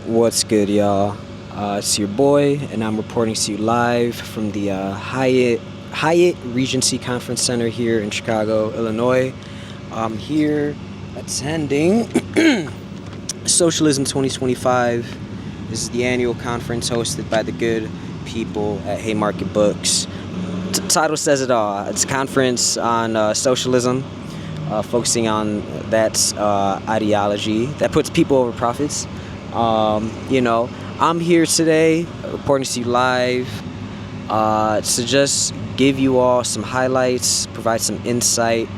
What's good, y'all? It's your boy, and I'm reporting to you live from the Hyatt Regency Conference Center here in Chicago, Illinois. I'm here attending Socialism 2025. This is the annual conference hosted by the good people at Haymarket Books. Title says it all. It's a conference on socialism, focusing on that ideology that puts people over profits. I'm here today reporting to you live to just give you all some highlights, provide some insight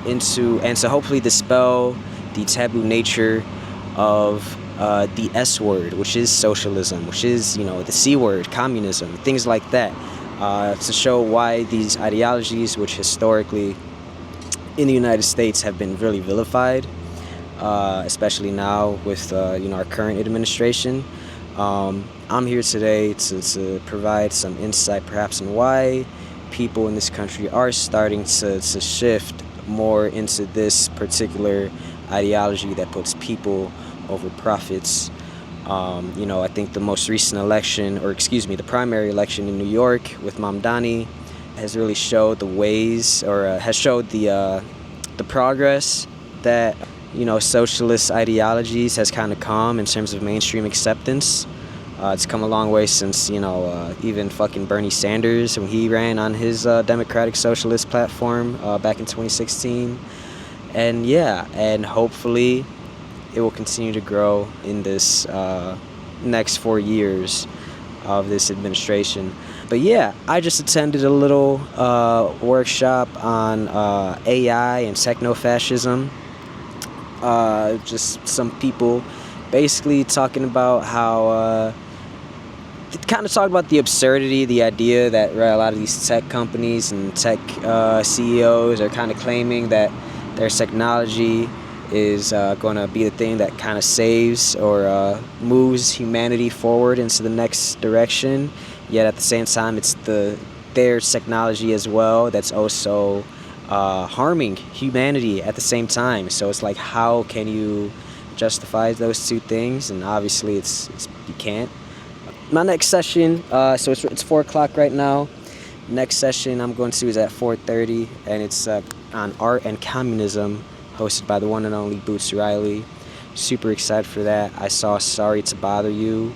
into, and to hopefully dispel the taboo nature of the S word, which is socialism, which is, the C word, communism, things like that, to show why these ideologies, which historically in the United States have been really vilified, especially now with our current administration. I'm here today to provide some insight perhaps on why people in this country are starting to shift more into this particular ideology that puts people over profits. I think the most recent election, the primary election in New York with Mamdani has really showed the ways, or has showed the progress that socialist ideologies has kind of come in terms of mainstream acceptance. It's come a long way since, even fucking Bernie Sanders, when he ran on his Democratic Socialist platform back in 2016. And hopefully it will continue to grow in this next 4 years of this administration. But yeah, I just attended a little workshop on AI and techno-fascism. Just some people basically talking about how talking about the absurdity, the idea that a lot of these tech companies and tech CEOs are kind of claiming that their technology is going to be the thing that kind of saves or moves humanity forward into the next direction. Yet at the same time, it's their technology as well that's also harming humanity at the same time. So it's like, how can you justify those two things? And obviously, you can't. My next session, so it's 4 o'clock right now. Next session I'm going to is at 4:30, and it's on art and communism, hosted by the one and only Boots Riley. Super excited for that. I saw Sorry to Bother You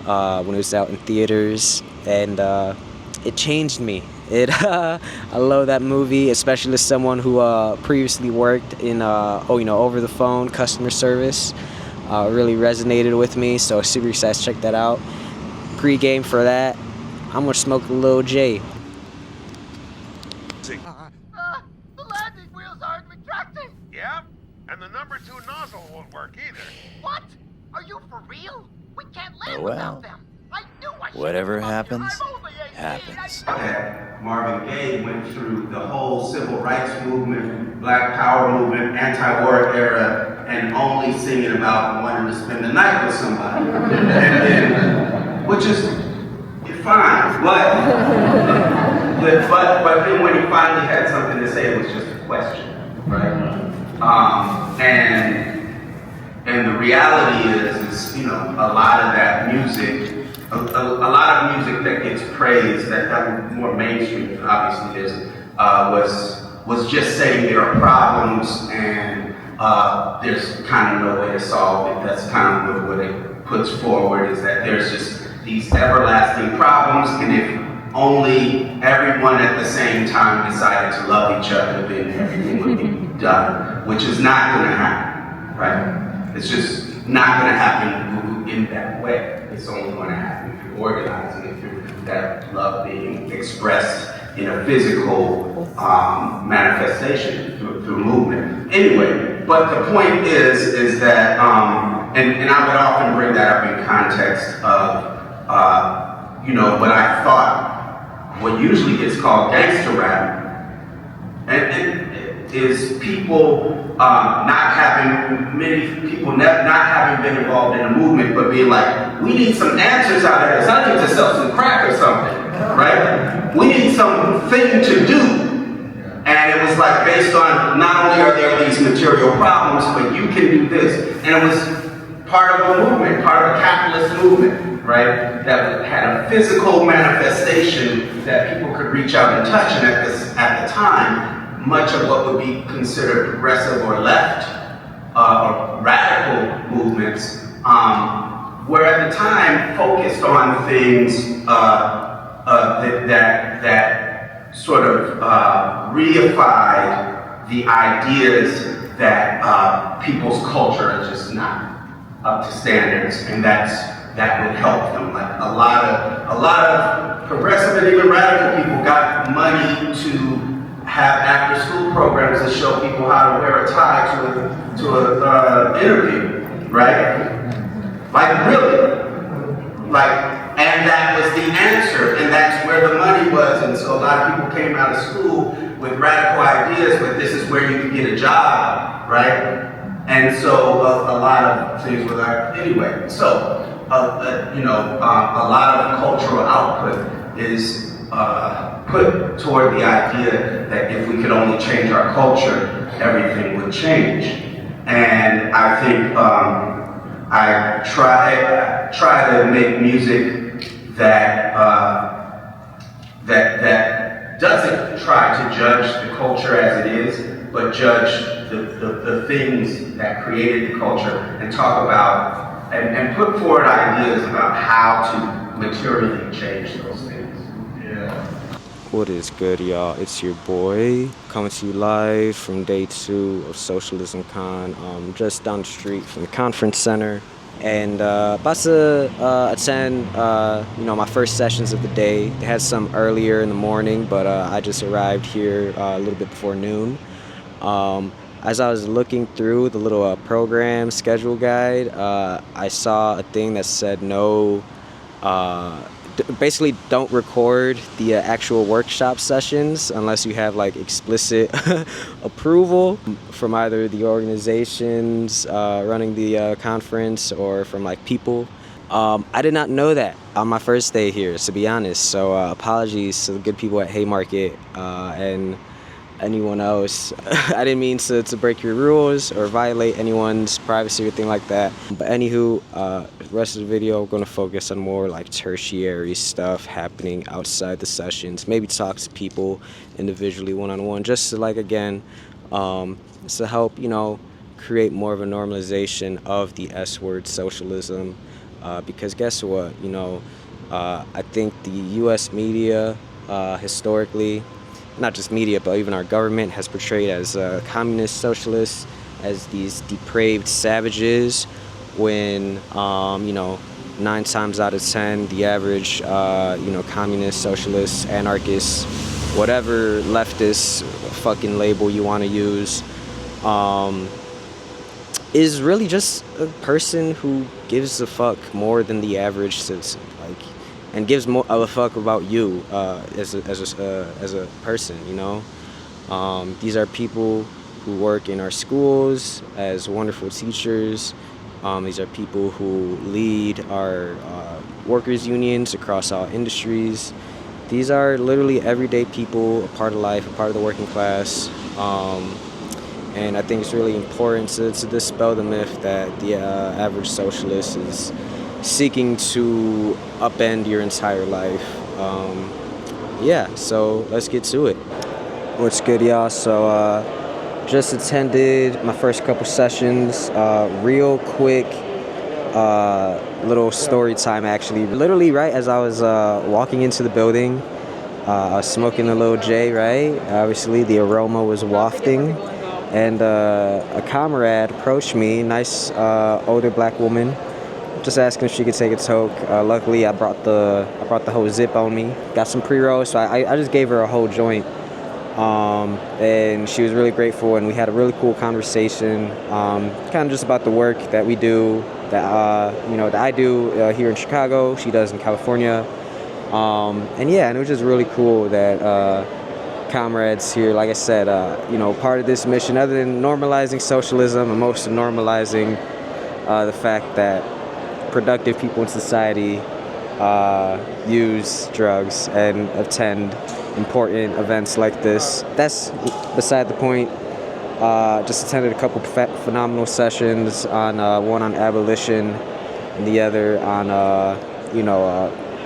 when it was out in theaters, and it changed me. I love that movie, especially as someone who previously worked in over the phone customer service. Really resonated with me, so super excited to check that out. Pre-game for that, I'm gonna smoke a little J. The landing wheels aren't retracting. Yeah, and the number 2 nozzle won't work either. What? Are you for real? We can't land well, without them. I knew I should. Whatever happens, happens. Marvin Gaye went through the whole civil rights movement, Black Power movement, anti-war era, and only singing about wanting to spend the night with somebody. And then, which is fine, but then when he finally had something to say, it was just a question, right? And the reality is a lot of that music. A lot of music that gets praised, that more mainstream, obviously is, was just saying there are problems and there's kind of no way to solve it. That's kind of what it puts forward, is that there's just these everlasting problems, and if only everyone at the same time decided to love each other, then everything would be done, which is not going to happen, right? It's just not going to happen in that way. It's only going to happen through organizing and through that love being expressed in a physical manifestation through movement. Anyway, but the point is that, and I would often bring that up in context of, what I thought, what usually gets called gangster rap, and is people not having been involved in a movement, but being like, we need some answers out of this. I need to sell some crack or something, right? We need something to do. And it was like based on, not only are there these material problems, but you can do this. And it was part of a movement, part of a capitalist movement, right? That had a physical manifestation that people could reach out and touch. And at the time, much of what would be considered progressive or left or radical movements were at the time focused on things that sort of reified the ideas that people's culture is just not up to standards, and that would help them. Like a lot of progressive and even radical people got money to have after-school programs that show people how to wear a tie to an interview, right? Like really, and that was the answer, and that's where the money was. And so a lot of people came out of school with radical ideas, but this is where you can get a job, right? And so a lot of things were like, anyway. So a lot of cultural output is put toward the idea that if we could only change our culture, everything would change. And I think I try to make music that doesn't try to judge the culture as it is, but judge the things that created the culture, and talk about and put forward ideas about how to materially change those things. Yeah. What is good, y'all? It's your boy coming to you live from day 2 of Socialism Con, just down the street from the conference center, and about to attend my first sessions of the day. They had some earlier in the morning, but I just arrived here a little bit before noon. As I was looking through the little program schedule guide, I saw a thing that said no, basically don't record the actual workshop sessions unless you have like explicit approval from either the organizations running the conference or from like people. I did not know that on my first day here, to be honest, so apologies to the good people at Haymarket and anyone else. I didn't mean to break your rules or violate anyone's privacy or anything like that. But anywho, the rest of the video, I'm going to focus on more like tertiary stuff happening outside the sessions. Maybe talk to people individually, one-on-one, just to like, again, to help, create more of a normalization of the S-word socialism. Because guess what, I think the U.S. media historically, not just media, but even our government has portrayed as communist socialists, as these depraved savages, when, 9 times out of 10, the average, communist, socialist, anarchist, whatever leftist fucking label you want to use, is really just a person who gives a fuck more than the average citizen, and gives more of a fuck about you as a person, These are people who work in our schools as wonderful teachers. These are people who lead our workers' unions across all industries. These are literally everyday people, a part of life, a part of the working class. And I think it's really important to dispel the myth that the average socialist is seeking to upend your entire life. So let's get to it. What's good, y'all? So just attended my first couple sessions. Real quick little story time, actually. Literally right as I was walking into the building, I was smoking a little J, right? Obviously the aroma was wafting, and a comrade approached me, nice older black woman, just asking if she could take a toke. Luckily, I brought the whole zip on me. Got some pre-rolls, so I just gave her a whole joint. And she was really grateful, and we had a really cool conversation, kind of just about the work that we do, that I do here in Chicago, she does in California. And it was just really cool that comrades here, like I said, part of this mission, other than normalizing socialism, and most of normalizing the fact that productive people in society use drugs and attend important events like this. That's beside the point. Just attended a couple phenomenal sessions on one on abolition and the other on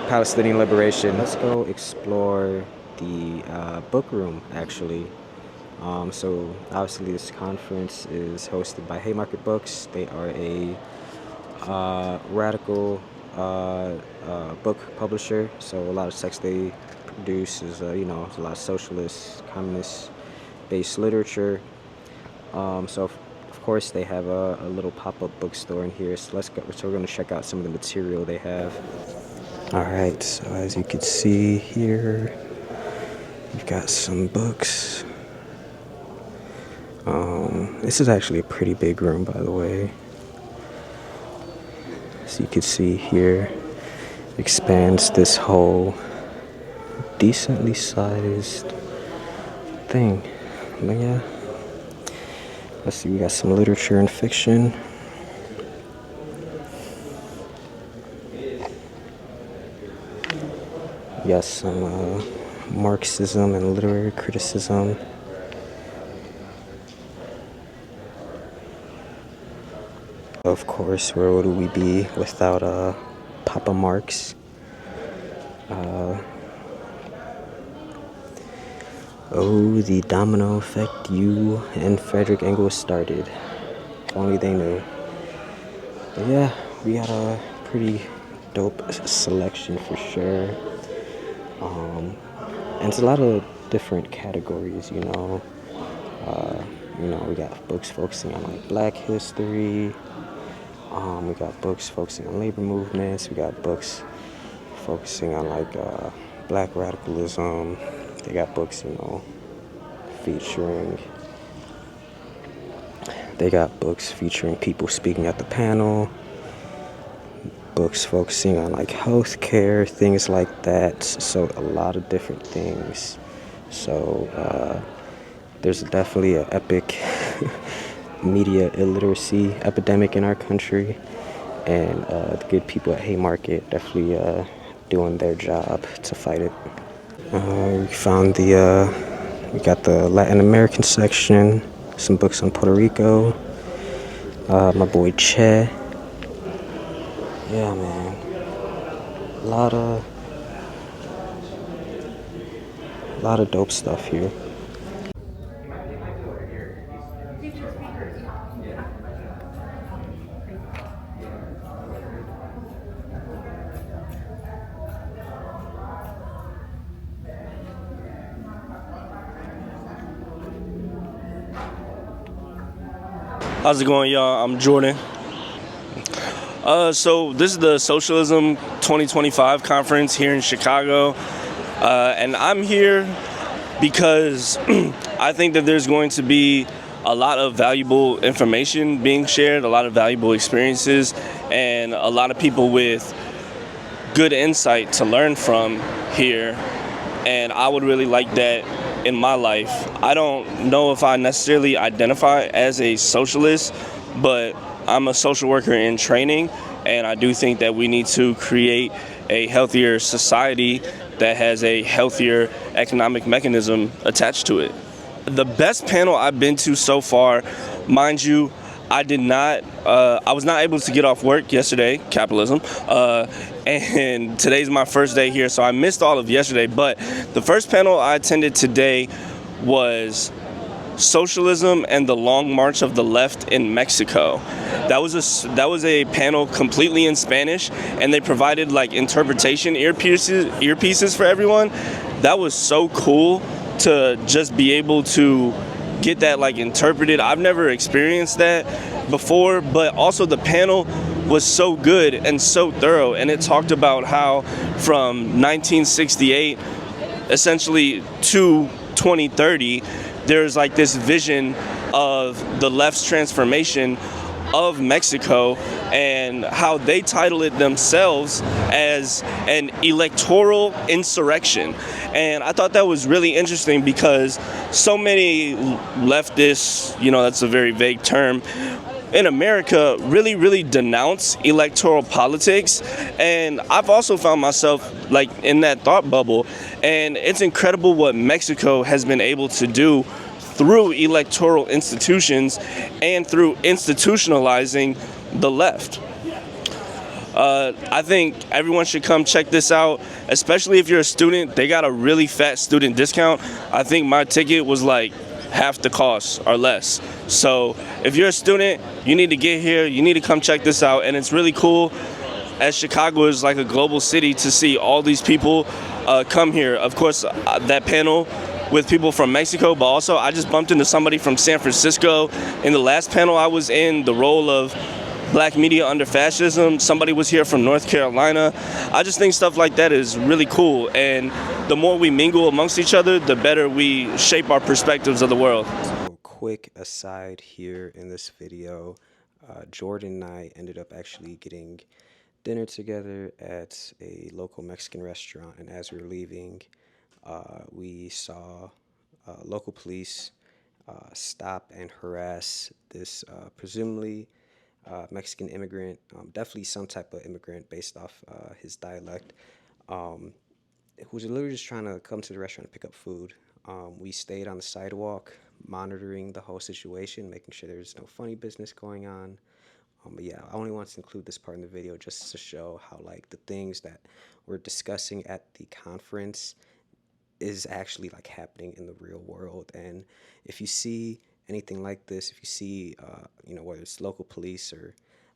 Palestinian liberation. Let's go explore the book room actually. So obviously this conference is hosted by Haymarket Books. They are a radical book publisher. So a lot of text they produce is a lot of socialist, communist-based literature. So of course they have a little pop-up bookstore in here. So let's go. So we're going to check out some of the material they have. All right. So as you can see here, you've got some books. This is actually a pretty big room, by the way. As you can see here, expands this whole decently sized thing. But yeah, let's see, we got some literature and fiction. We got some Marxism and literary criticism. Of course, where would we be without Papa Marx? The domino effect you and Frederick Engels started. If only they knew. But yeah, we got a pretty dope selection for sure. And it's a lot of different categories, we got books focusing on like Black history. We got books focusing on labor movements. We got books focusing on like Black radicalism. They got books, featuring. They got books featuring people speaking at the panel. Books focusing on like healthcare, things like that. So a lot of different things. So there's definitely an epic media illiteracy epidemic in our country, and the good people at Haymarket definitely doing their job to fight it. We found we got the Latin American section, some books on Puerto Rico, my boy Che. Yeah, man, a lot of dope stuff here. How's it going, y'all? I'm Jordan. So this is the Socialism 2025 conference here in Chicago. And I'm here because I think that there's going to be a lot of valuable information being shared, a lot of valuable experiences, and a lot of people with good insight to learn from here. And I would really like that in my life. I don't know if I necessarily identify as a socialist, but I'm a social worker in training, and I do think that we need to create a healthier society that has a healthier economic mechanism attached to it. The best panel I've been to so far, mind you, I was not able to get off work yesterday, capitalism, and today's my first day here, so I missed all of yesterday, but the first panel I attended today was Socialism and the Long March of the Left in Mexico. That was a panel completely in Spanish, and they provided like interpretation earpieces for everyone. That was so cool to just be able to get that like interpreted. I've never experienced that before, but also the panel was so good and so thorough, and it talked about how from 1968 essentially to 2030 there's like this vision of the left's transformation of Mexico, and how they title it themselves as an electoral insurrection. And I thought that was really interesting because so many leftists, that's a very vague term, in America really denounce electoral politics. And I've also found myself like in that thought bubble. And it's incredible what Mexico has been able to do through electoral institutions and through institutionalizing the left. I think everyone should come check this out, especially if you're a student. They got a really fat student discount. I think my ticket was like half the cost or less. So if you're a student, you need to get here. You need to come check this out. And it's really cool, as Chicago is like a global city, to see all these people come here. Of course, that panel with people from Mexico, but also I just bumped into somebody from San Francisco. In the last panel I was in, the role of Black media under fascism, somebody was here from North Carolina. I just think stuff like that is really cool, and the more we mingle amongst each other, the better we shape our perspectives of the world. So, quick aside here in this video, Jordan and I ended up actually getting dinner together at a local Mexican restaurant, and as we were leaving, we saw local police stop and harass this presumably Mexican immigrant, definitely some type of immigrant based off his dialect, who was literally just trying to come to the restaurant and pick up food. We stayed on the sidewalk, monitoring the whole situation, making sure there's no funny business going on. But yeah, I only wanted to include this part in the video just to show how like the things that we're discussing at the conference is actually like happening in the real world. And if you see anything like this, if you see, whether it's local police or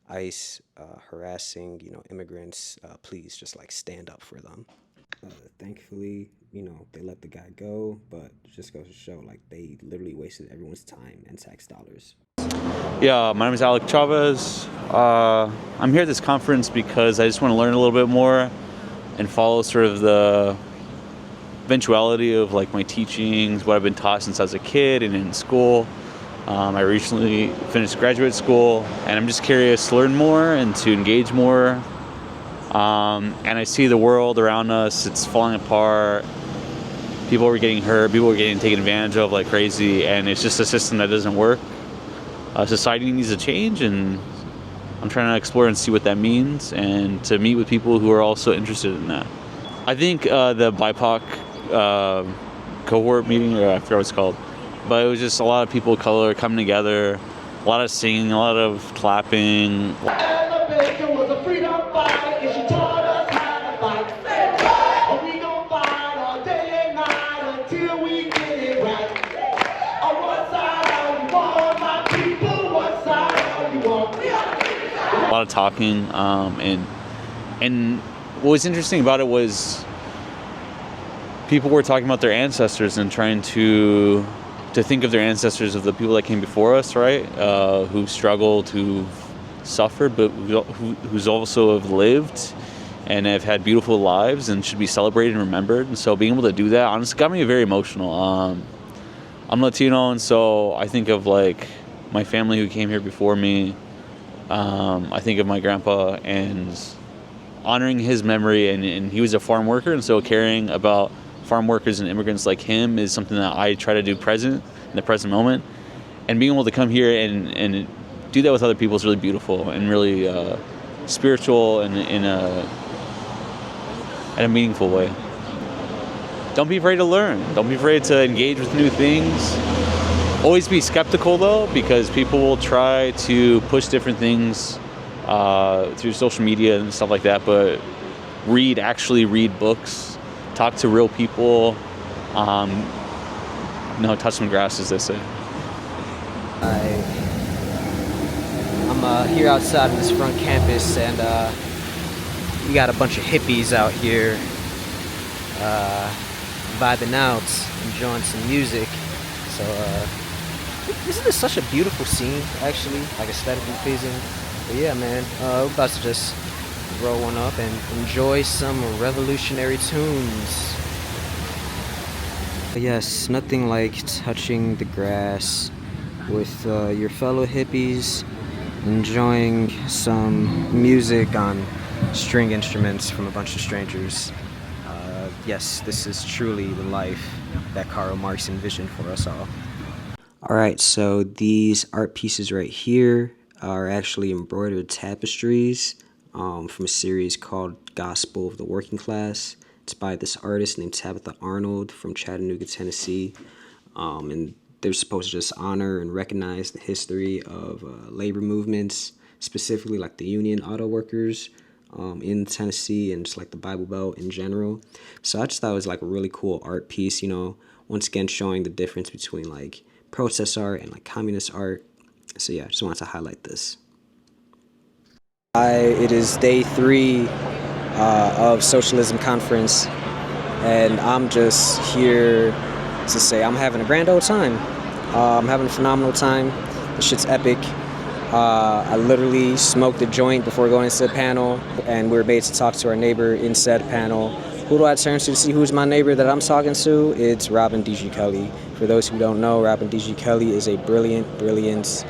ICE harassing, immigrants, please just like stand up for them. Thankfully, they let the guy go, but it just goes to show like they literally wasted everyone's time and tax dollars. Yeah, my name is Alec Chavez. I'm here at this conference because I just want to learn a little bit more and follow sort of the eventuality of like my teachings, what I've been taught since I was a kid and in school. I recently finished graduate school, and I'm just curious to learn more and to engage more. And I see the world around us, it's falling apart. People are getting hurt, people are getting taken advantage of like crazy, and it's just a system that doesn't work. Society needs to change, and I'm trying to explore and see what that means, and to meet with people who are also interested in that. I think the BIPOC cohort meeting, or I forgot what it's called, but it was just a lot of people of color coming together, a lot of singing, a lot of clapping. Was a freedom fight, and she taught us how to fight. And we gon' fight all day and night until we get it right. On what side are you on, my people? What side are you on? A lot of talking, and what was interesting about it was people were talking about their ancestors and trying to think of their ancestors, of the people that came before us, right? Who struggled, who suffered, but who's also have lived and have had beautiful lives and should be celebrated and remembered. And so being able to do that, honestly, got me very emotional. I'm Latino, and so I think of like my family who came here before me. I think of my grandpa and honoring his memory, and he was a farm worker, and so caring about farm workers and immigrants like him is something that I try to do in the present moment. And being able to come here and do that with other people is really beautiful and really spiritual and in a meaningful way. Don't be afraid to learn. Don't be afraid to engage with new things. Always be skeptical though, because people will try to push different things through social media and stuff like that, but actually read books. Talk to real people, touch some grass, as they say. I'm here outside of this front campus, and we got a bunch of hippies out here vibing out, enjoying some music. So isn't this such a beautiful scene, actually, like aesthetically pleasing? But yeah, man, we're about to just roll one up and enjoy some revolutionary tunes. But yes, nothing like touching the grass with your fellow hippies, enjoying some music on string instruments from a bunch of strangers. Yes, this is truly the life that Karl Marx envisioned for us all. Alright, so these art pieces right here are actually embroidered tapestries from a series called Gospel of the Working Class. It's by this artist named Tabitha Arnold from Chattanooga, Tennessee. And they're supposed to just honor and recognize the history of labor movements, specifically like the union auto workers in Tennessee and just like the Bible Belt in general. So I just thought it was like a really cool art piece, you know, once again showing the difference between like protest art and like communist art. So yeah, I just wanted to highlight this. It is day 3 of Socialism Conference, and I'm just here to say I'm having a grand old time. I'm having a phenomenal time. This shit's epic. I literally smoked a joint before going into the panel, and we were made to talk to our neighbor in said panel. Who do I turn to see who's my neighbor that I'm talking to? It's Robin D.G. Kelly. For those who don't know, Robin D.G. Kelly is a brilliant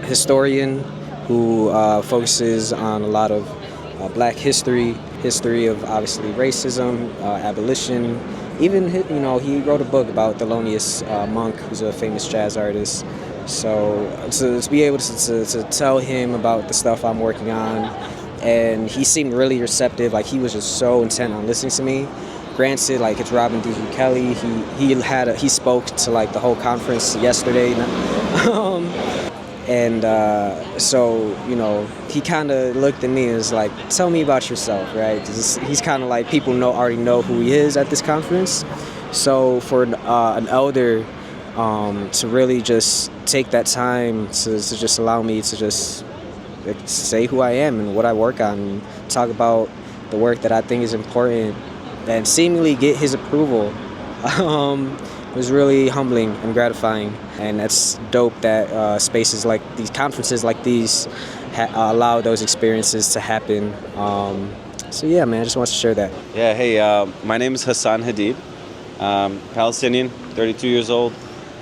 historian who focuses on a lot of black history of obviously racism, abolition. Even, you know, he wrote a book about Thelonious Monk, who's a famous jazz artist. So to be able to tell him about the stuff I'm working on, and he seemed really receptive. Like, he was just so intent on listening to me. Granted, like, it's Robin D.G. Kelly. He spoke to like the whole conference yesterday. So, you know, he kind of looked at me and was like, tell me about yourself, right? He's kind of like, people already know who he is at this conference. So for an elder to really just take that time to just allow me to just say who I am and what I work on, and talk about the work that I think is important, and seemingly get his approval was really humbling and gratifying. And that's dope that spaces like these, conferences like these, allow those experiences to happen. So yeah, man, I just wanted to share that. Yeah, hey, my name is Hassan Hadid. Palestinian, 32 years old,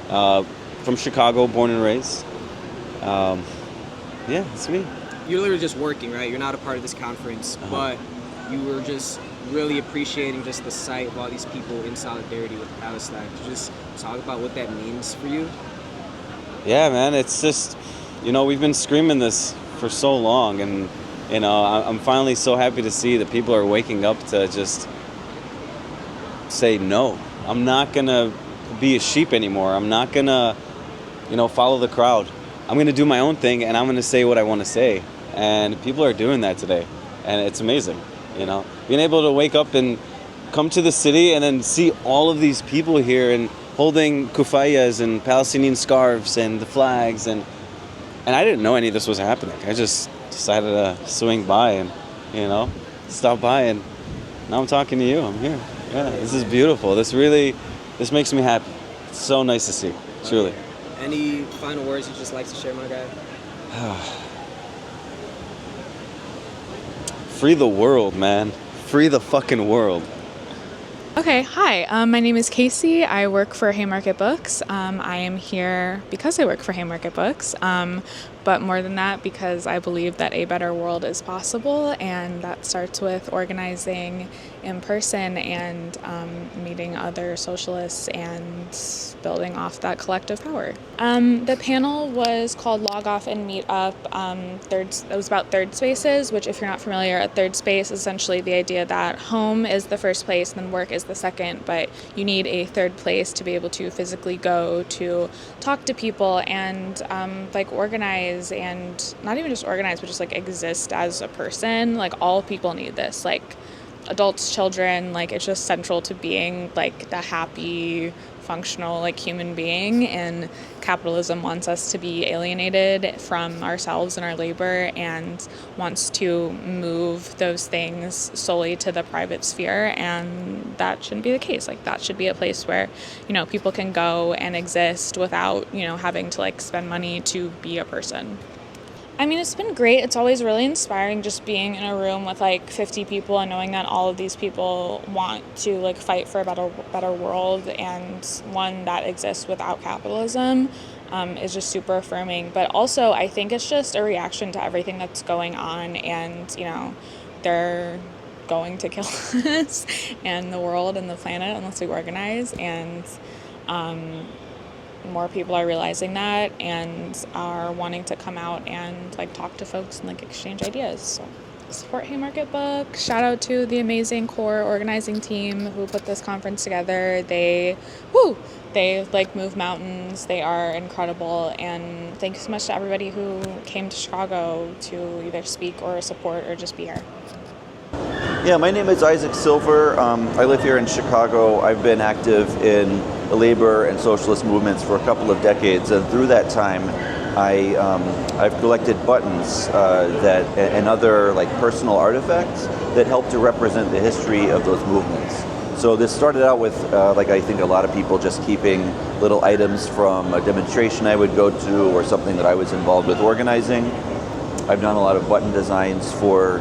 from Chicago, born and raised. Yeah, it's me. You're literally just working, right? You're not a part of this conference, but you were just really appreciating just the sight of all these people in solidarity with Palestine. Could you just talk about what that means for you? Yeah, man, it's just, you know, we've been screaming this for so long, and, you know, I'm finally so happy to see that people are waking up to just say, no, I'm not gonna be a sheep anymore. I'm not gonna, you know, follow the crowd. I'm gonna do my own thing, and I'm gonna say what I want to say. And people are doing that today, and it's amazing. You know, being able to wake up and come to the city and then see all of these people here and holding kufayas and Palestinian scarves and the flags, and I didn't know any of this was happening. I just decided to swing by and, you know, stop by, and now I'm talking to you. I'm here. Yeah, this is beautiful. This makes me happy. It's so nice to see, truly. Any final words you'd just like to share, my guy? Free the world, man. Free the fucking world. Okay, hi. My name is Casey. I work for Haymarket Books. I am here because I work for Haymarket Books, but more than that, because I believe that a better world is possible, and that starts with organizing in person and meeting other socialists and building off that collective power. The panel was called Log Off and Meet Up. It was about third spaces, which, if you're not familiar, a third space is essentially the idea that home is the first place, then work is the second, but you need a third place to be able to physically go to talk to people and like organize, and not even just organize, but just like exist as a person. Like, all people need this, like adults, children, like it's just central to being like the happy, functional, like human being. And capitalism wants us to be alienated from ourselves and our labor, and wants to move those things solely to the private sphere, and that shouldn't be the case. Like, that should be a place where, you know, people can go and exist without, you know, having to like spend money to be a person. I mean, it's been great. It's always really inspiring just being in a room with like 50 people and knowing that all of these people want to like fight for a better world, and one that exists without capitalism is just super affirming. But also, I think it's just a reaction to everything that's going on, and, you know, they're going to kill us and the world and the planet unless we organize, and more people are realizing that and are wanting to come out and like talk to folks and like exchange ideas. So support Haymarket Books. Shout out to the amazing core organizing team who put this conference together. They like move mountains. They are incredible. And thank you so much to everybody who came to Chicago to either speak or support or just be here. Yeah, my name is Isaac Silver. I live here in Chicago. I've been active in the labor and socialist movements for a couple of decades, and through that time, I've collected buttons and other like personal artifacts that help to represent the history of those movements. So this started out with, like I think a lot of people, just keeping little items from a demonstration I would go to or something that I was involved with organizing. I've done a lot of button designs for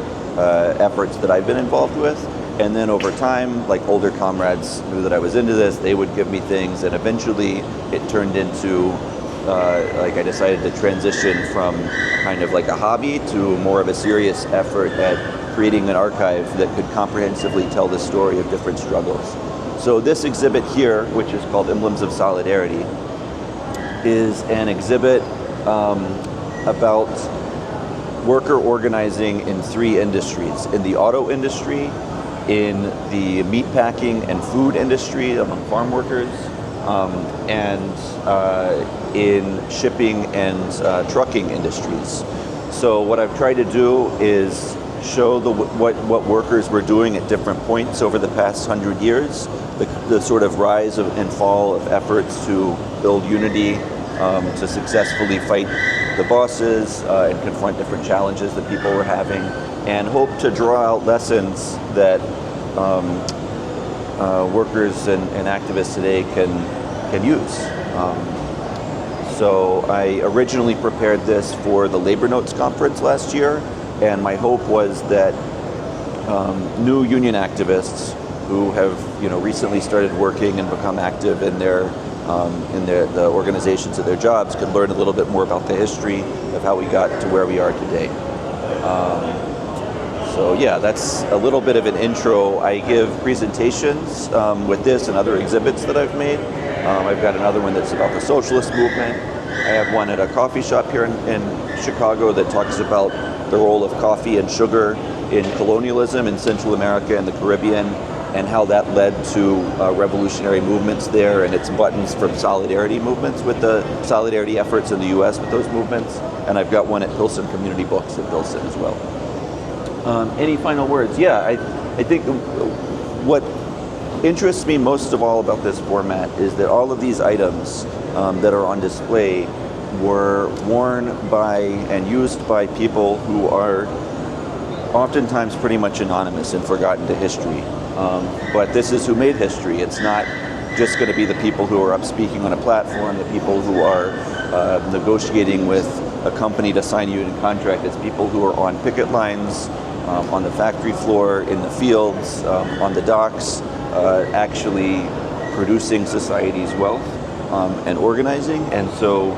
efforts that I've been involved with. And then over time, like older comrades knew that I was into this, they would give me things, and eventually it turned into, like I decided to transition from kind of like a hobby to more of a serious effort at creating an archive that could comprehensively tell the story of different struggles. So this exhibit here, which is called Emblems of Solidarity, is an exhibit about worker organizing in 3 industries: in the auto industry, in the meatpacking and food industry among farm workers, and in shipping and trucking industries. So what I've tried to do is show what workers were doing at different points over the past 100 years, the sort of rise and fall of efforts to build unity, to successfully fight the bosses and confront different challenges that people were having, and hope to draw out lessons that workers and activists today can use. So I originally prepared this for the Labor Notes Conference last year, and my hope was that new union activists who have recently started working and become active in the organizations of their jobs could learn a little bit more about the history of how we got to where we are today. So yeah, that's a little bit of an intro. I give presentations with this and other exhibits that I've made. I've got another one that's about the socialist movement. I have one at a coffee shop here in Chicago that talks about the role of coffee and sugar in colonialism in Central America and the Caribbean, and how that led to revolutionary movements there, and its buttons from solidarity movements with the solidarity efforts in the U.S. with those movements. And I've got one at Pilsen Community Books in Pilsen as well. Any final words? Yeah, I think what interests me most of all about this format is that all of these items that are on display were worn by and used by people who are oftentimes pretty much anonymous and forgotten to history. But this is who made history. It's not just going to be the people who are up speaking on a platform, the people who are negotiating with a company to sign a union contract. It's people who are on picket lines, on the factory floor, in the fields, on the docks, actually producing society's wealth and organizing. And so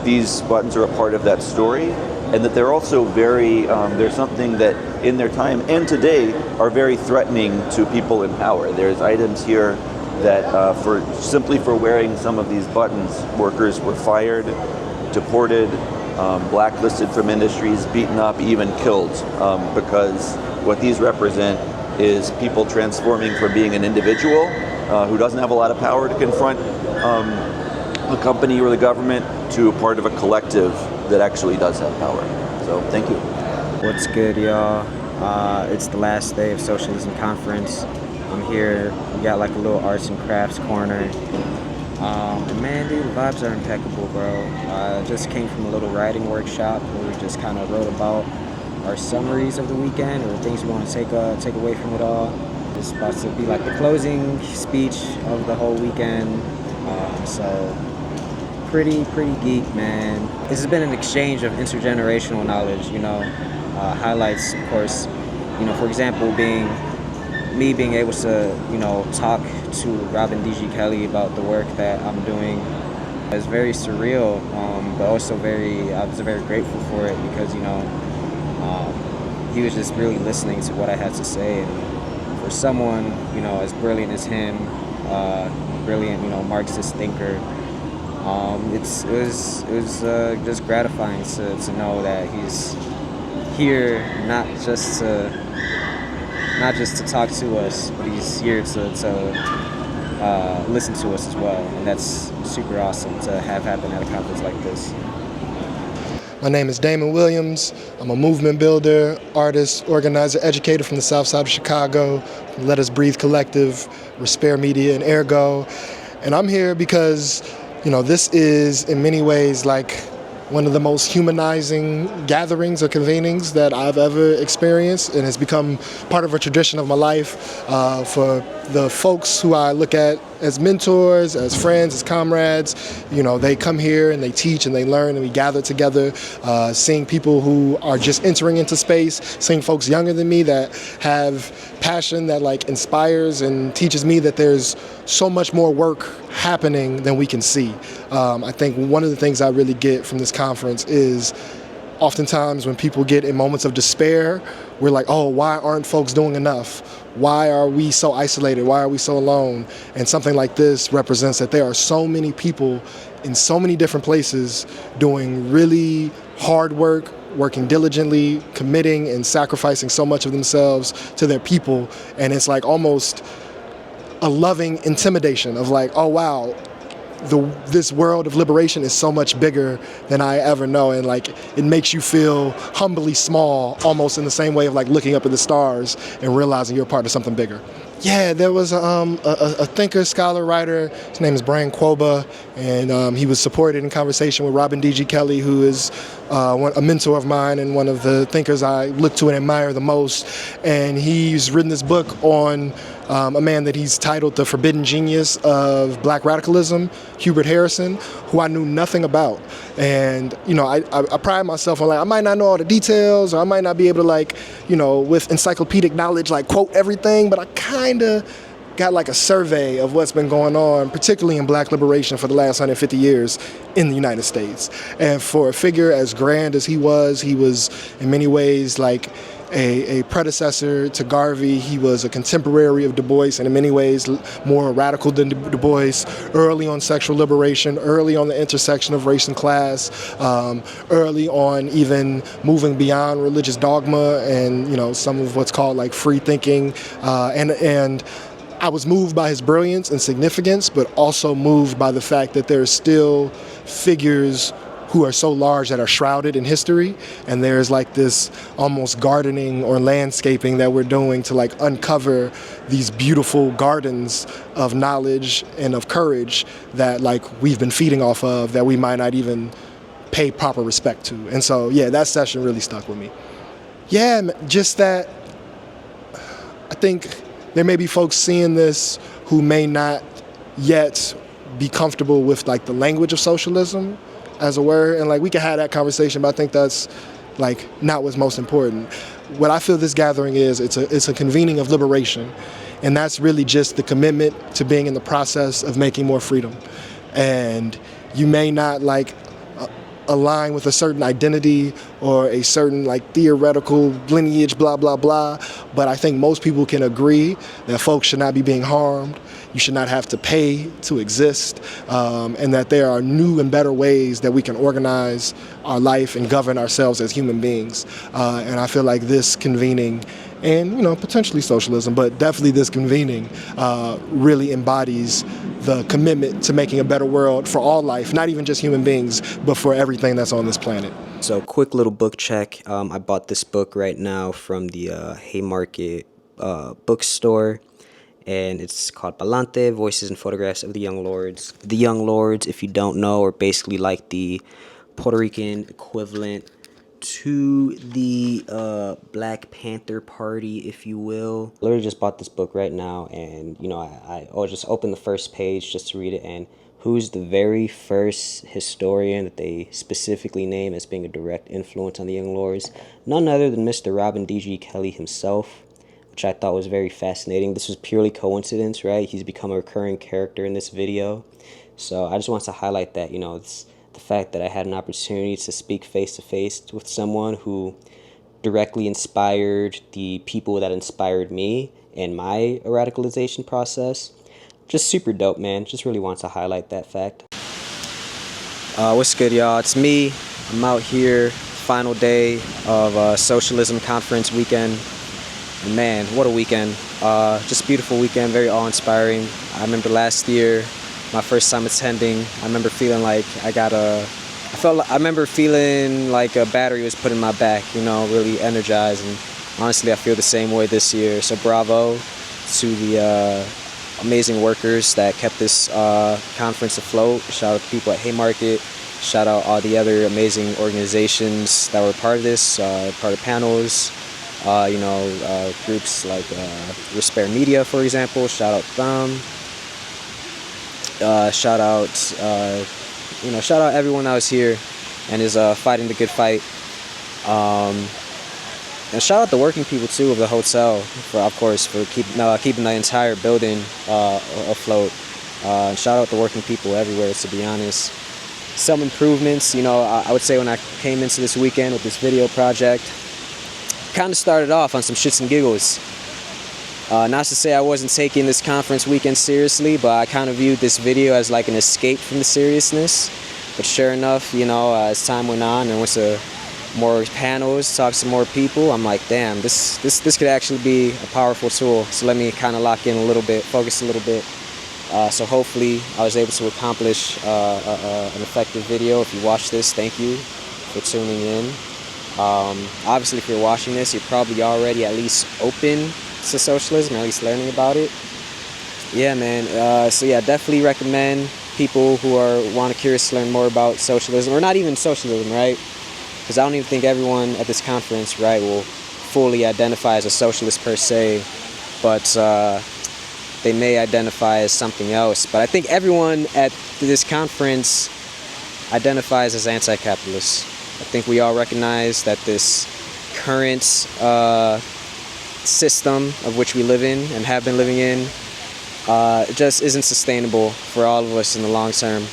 these buttons are a part of that story, and that they're also very, there's something that in their time and today are very threatening to people in power. There's items here that simply for wearing some of these buttons, workers were fired, deported, blacklisted from industries, beaten up, even killed, because what these represent is people transforming from being an individual who doesn't have a lot of power to confront the company or the government to part of a collective that actually does have power. So thank you. What's good, y'all? It's the last day of Socialism Conference. I'm here. We got like a little arts and crafts corner. And man, dude, the vibes are impeccable, bro. I just came from a little writing workshop where we just kind of wrote about our summaries of the weekend or things we want to take away from it all. It's about to be like the closing speech of the whole weekend. So pretty geek, man. This has been an exchange of intergenerational knowledge, highlights, of course, for example, being able to, talk to Robin D.G. Kelly about the work that I'm doing is very surreal, but also I was very grateful for it because, he was just really listening to what I had to say. And for someone, as brilliant as him, brilliant, Marxist thinker, it was just gratifying to know that here not just to talk to us, but he's here to listen to us as well, and that's super awesome to have happen at a conference like this. My name is Damon Williams. I'm a movement builder, artist, organizer, educator from the South Side of Chicago, from Let Us Breathe Collective, Respire Media, and Ergo. And I'm here because, this is in many ways like one of the most humanizing gatherings or convenings that I've ever experienced, and has become part of a tradition of my life for the folks who I look at as mentors, as friends, as comrades. They come here and they teach and they learn, and we gather together, seeing people who are just entering into space, seeing folks younger than me that have passion that inspires and teaches me that there's so much more work happening than we can see. I think one of the things I really get from this conference is oftentimes when people get in moments of despair, we're like, oh, why aren't folks doing enough? Why are we so isolated? Why are we so alone? And something like this represents that there are so many people in so many different places doing really hard work, working diligently, committing and sacrificing so much of themselves to their people. And it's like almost a loving intimidation of oh wow, this world of liberation is so much bigger than I ever know, and it makes you feel humbly small, almost in the same way of looking up at the stars and realizing you're part of something bigger. Yeah, there was a thinker, scholar, writer. His name is Brian Quoba, and he was supported in conversation with Robin D.G. Kelley, who is a mentor of mine and one of the thinkers I look to and admire the most. And he's written this book on a man that he's titled The Forbidden Genius of Black Radicalism, Hubert Harrison, who I knew nothing about. And, I pride myself on I might not know all the details, or I might not be able to with encyclopedic knowledge, quote everything, but I kind of got a survey of what's been going on, particularly in black liberation for the last 150 years in the United States. And for a figure as grand as he was in many ways a predecessor to Garvey. He was a contemporary of Du Bois, and in many ways more radical than Du Bois, early on sexual liberation, early on the intersection of race and class, early on even moving beyond religious dogma and some of what's called free thinking, and I was moved by his brilliance and significance, but also moved by the fact that there are still figures who are so large that are shrouded in history, and there's this almost gardening or landscaping that we're doing to uncover these beautiful gardens of knowledge and of courage that we've been feeding off of, that we might not even pay proper respect to. And so yeah, that session really stuck with me. Yeah, just that I think there may be folks seeing this who may not yet be comfortable with the language of socialism as a word, and we can have that conversation, but I think that's not what's most important. What I feel this gathering is, it's a convening of liberation, and that's really just the commitment to being in the process of making more freedom. And you may not align with a certain identity or a certain theoretical lineage, blah, blah, blah, but I think most people can agree that folks should not be being harmed. You should not have to pay to exist, and that there are new and better ways that we can organize our life and govern ourselves as human beings. And I feel like this convening, and potentially socialism, but definitely this convening really embodies the commitment to making a better world for all life, not even just human beings, but for everything that's on this planet. So quick little book check. I bought this book right now from the Haymarket bookstore, and it's called Palante, Voices and Photographs of the Young Lords. The Young Lords, if you don't know, are basically the Puerto Rican equivalent to the Black Panther Party, if you will. I literally just bought this book right now, and I'll just open the first page just to read it. And who's the very first historian that they specifically name as being a direct influence on the Young Lords? None other than Mr. Robin D.G. Kelley himself, which I thought was very fascinating. This was purely coincidence, right? He's become a recurring character in this video. So I just wanted to highlight that, it's the fact that I had an opportunity to speak face-to-face with someone who directly inspired the people that inspired me in my radicalization process. Just super dope, man. Just really want to highlight that fact. What's good, y'all? It's me. I'm out here final day of Socialism Conference weekend. And man, what a weekend. Just a beautiful weekend, very awe-inspiring. I remember last year, my first time attending, I remember feeling like I remember feeling like a battery was put in my back, you know, really energized. And honestly, I feel the same way this year. So bravo to the amazing workers that kept this conference afloat. Shout out to people at Haymarket. Shout out all the other amazing organizations that were part of this, part of panels. Groups like Respect Media, for example. Shout out them. Shout out everyone that was here and is fighting the good fight. And shout out the working people too of the hotel, for keeping the entire building afloat. And shout out the working people everywhere. To be honest, some improvements. I would say when I came into this weekend with this video project, kind of started off on some shits and giggles. Not to say I wasn't taking this conference weekend seriously, but I kind of viewed this video as like an escape from the seriousness. But sure enough, as time went on and went to more panels, talked to more people, I'm like, damn, this could actually be a powerful tool. So let me kind of lock in a little bit, focus a little bit. So hopefully I was able to accomplish an effective video. If you watch this, thank you for tuning in. Obviously, if you're watching this, you're probably already at least open to socialism, or at least learning about it. Yeah, man. So yeah, definitely recommend people who are curious to learn more about socialism, or not even socialism, right? Because I don't even think everyone at this conference, right, will fully identify as a socialist per se, but they may identify as something else. But I think everyone at this conference identifies as anti-capitalist. I think we all recognize that this current system of which we live in and have been living in just isn't sustainable for all of us in the long term.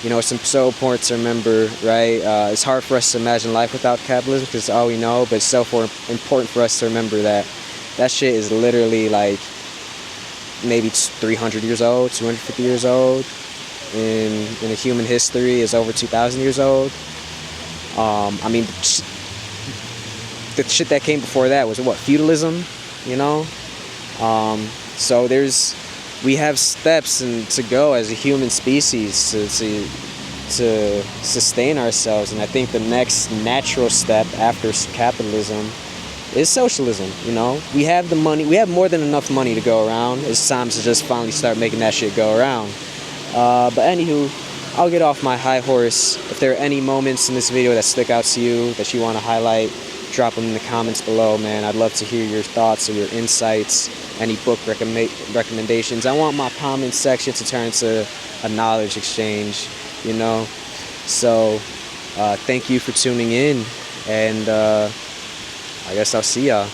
It's so important to remember, right? It's hard for us to imagine life without capitalism because it's all we know, but it's so important for us to remember that shit is literally like maybe 300 years old, 250 years old. In a human history is over 2,000 years old. The shit that came before that was feudalism, So we have steps to go as a human species to sustain ourselves, and I think the next natural step after capitalism is socialism. We have the money, we have more than enough money to go around. It's time to just finally start making that shit go around. But anywho, I'll get off my high horse. If there are any moments in this video that stick out to you that you want to highlight, drop them in the comments below, man. I'd love to hear your thoughts or your insights, any book recommendations. I want my comment section to turn into a knowledge exchange, So, thank you for tuning in, and I guess I'll see y'all.